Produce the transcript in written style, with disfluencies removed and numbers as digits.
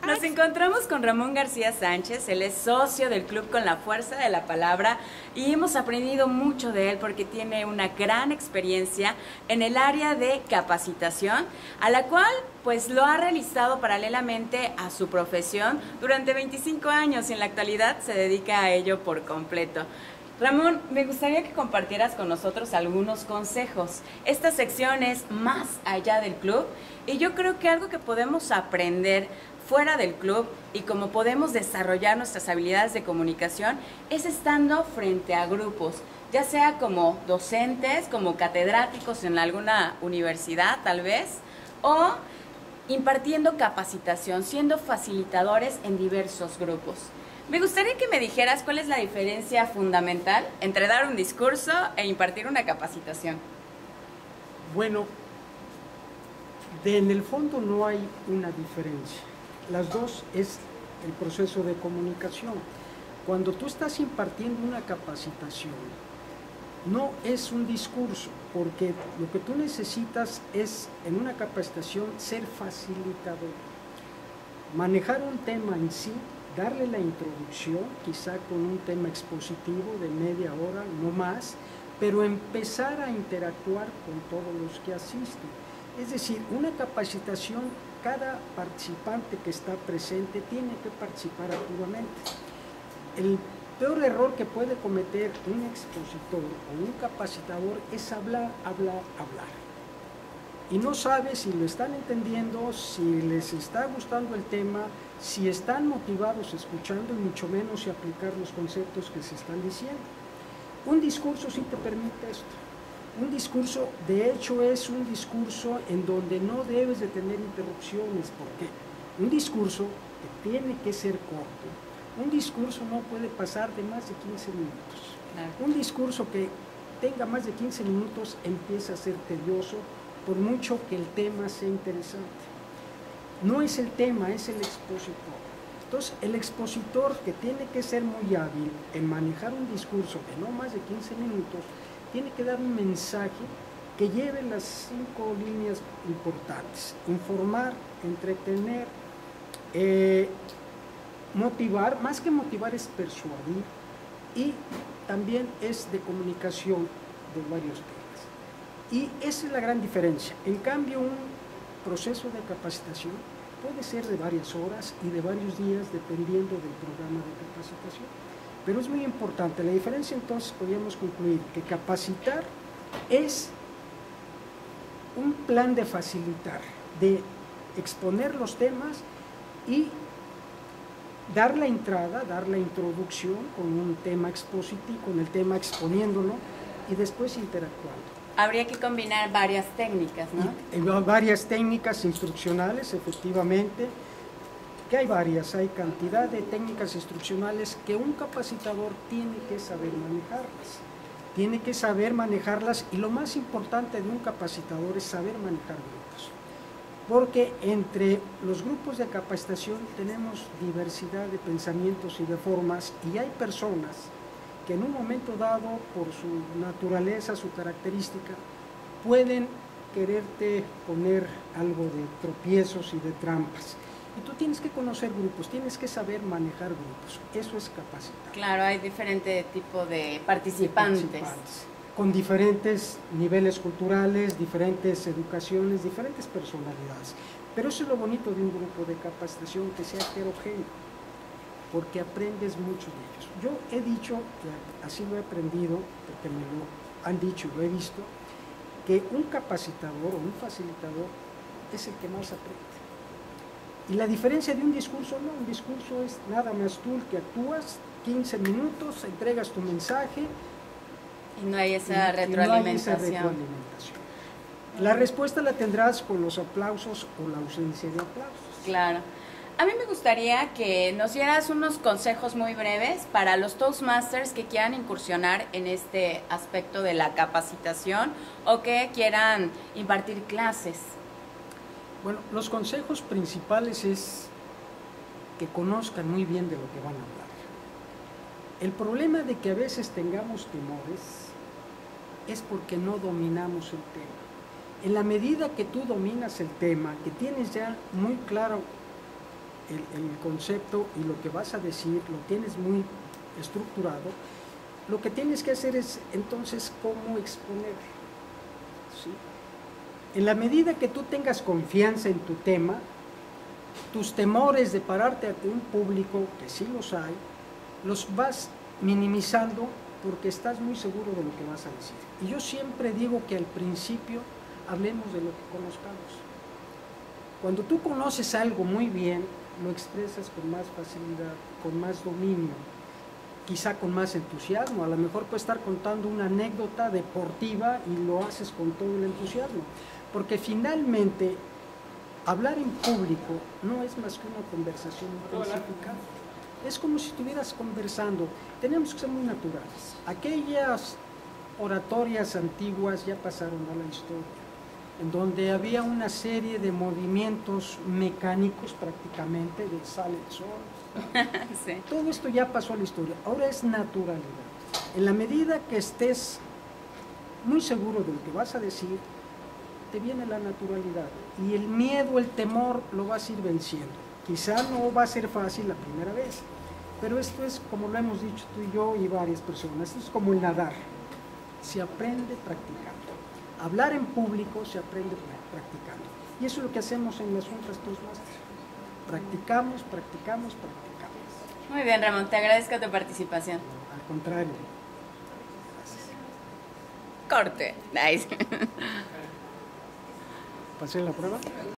Nos encontramos con Ramón García Sánchez, él es socio del Club Con la Fuerza de la Palabra y hemos aprendido mucho de él porque tiene una gran experiencia en el área de capacitación, a la cual pues lo ha realizado paralelamente a su profesión durante 25 años y en la actualidad se dedica a ello por completo. Ramón, me gustaría que compartieras con nosotros algunos consejos. Esta sección es más allá del club y yo creo que algo que podemos aprender fuera del club y cómo podemos desarrollar nuestras habilidades de comunicación es estando frente a grupos, ya sea como docentes, como catedráticos en alguna universidad tal vez, o impartiendo capacitación, siendo facilitadores en diversos grupos. Me gustaría que me dijeras cuál es la diferencia fundamental entre dar un discurso e impartir una capacitación. Bueno, en el fondo no hay una diferencia. Las dos es el proceso de comunicación. Cuando tú estás impartiendo una capacitación, no es un discurso, porque lo que tú necesitas es, en una capacitación, ser facilitador. Manejar un tema en sí, darle la introducción, quizá con un tema expositivo de media hora, no más, pero empezar a interactuar con todos los que asisten. Es decir, una capacitación, cada participante que está presente tiene que participar activamente. El peor error que puede cometer un expositor o un capacitador es hablar, hablar, hablar. Y no sabe si lo están entendiendo, si les está gustando el tema, si están motivados escuchando y mucho menos si aplicar los conceptos que se están diciendo. Un discurso sí te permite esto. Un discurso, de hecho, es un discurso en donde no debes de tener interrupciones, porque un discurso que tiene que ser corto, un discurso no puede pasar de más de 15 minutos. Claro. Un discurso que tenga más de 15 minutos empieza a ser tedioso, por mucho que el tema sea interesante. No es el tema, es el expositor. Entonces, el expositor, que tiene que ser muy hábil en manejar un discurso de no más de 15 minutos, tiene que dar un mensaje que lleve las 5 líneas importantes: informar, entretener, motivar. Más que motivar es persuadir, y también es de comunicación de varios temas. Y esa es la gran diferencia. En cambio, un proceso de capacitación puede ser de varias horas y de varios días, dependiendo del programa de capacitación. Pero es muy importante. La diferencia, entonces, podríamos concluir que capacitar es un plan de facilitar, de exponer los temas y dar la entrada, dar la introducción con un tema expositivo, con el tema exponiéndolo, y después interactuando. Habría que combinar varias técnicas, ¿no? Varias técnicas instruccionales, efectivamente, que hay varias, hay cantidad de técnicas instruccionales que un capacitador tiene que saber manejarlas. Tiene que saber manejarlas, y lo más importante de un capacitador es saber manejar grupos. Porque entre los grupos de capacitación tenemos diversidad de pensamientos y de formas, y hay personas que en un momento dado, por su naturaleza, su característica, pueden quererte poner algo de tropiezos y de trampas. Y tú tienes que conocer grupos, tienes que saber manejar grupos. Eso es capacitar. Claro, hay diferente tipo de participantes. Con diferentes niveles culturales, diferentes educaciones, diferentes personalidades. Pero eso es lo bonito de un grupo de capacitación, que sea heterogéneo, porque aprendes mucho de ellos. Yo he dicho, que así lo he aprendido, porque me lo han dicho y lo he visto, que un capacitador o un facilitador es el que más aprende. Y la diferencia de un discurso, no, un discurso es nada más tú que actúas, 15 minutos, entregas tu mensaje. Y no hay esa retroalimentación. No hay esa retroalimentación. La respuesta la tendrás con los aplausos o la ausencia de aplausos. Claro. A mí me gustaría que nos dieras unos consejos muy breves para los Toastmasters que quieran incursionar en este aspecto de la capacitación o que quieran impartir clases. Bueno, los consejos principales es que conozcan muy bien de lo que van a hablar. El problema de que a veces tengamos temores es porque no dominamos el tema. En la medida que tú dominas el tema, que tienes ya muy claro el concepto y lo que vas a decir, lo tienes muy estructurado, lo que tienes que hacer es entonces cómo exponer, ¿sí? En la medida que tú tengas confianza en tu tema, tus temores de pararte ante un público, que sí los hay, los vas minimizando porque estás muy seguro de lo que vas a decir. Y yo siempre digo que al principio hablemos de lo que conozcamos. Cuando tú conoces algo muy bien, lo expresas con más facilidad, con más dominio, quizá con más entusiasmo. A lo mejor puedes estar contando una anécdota deportiva y lo haces con todo el entusiasmo, porque finalmente hablar en público no es más que una conversación intensificada. Es como si estuvieras conversando. Tenemos que ser muy naturales. Aquellas oratorias antiguas ya pasaron a la historia, en donde había una serie de movimientos mecánicos prácticamente, de sale el sol. Sí. Todo esto ya pasó a la historia. Ahora es naturalidad. En la medida que estés muy seguro de lo que vas a decir, te viene la naturalidad. Y el miedo, el temor, lo vas a ir venciendo. Quizá no va a ser fácil la primera vez, pero esto es, como lo hemos dicho tú y yo y varias personas, esto es como el nadar. Se aprende practicando. Hablar en público se aprende practicando. Y eso es lo que hacemos en las juntas Toastmasters. Practicamos, practicamos, practicamos. Muy bien, Ramón, te agradezco tu participación. Al contrario. Gracias. Corte. Nice. ¿Pasé la prueba?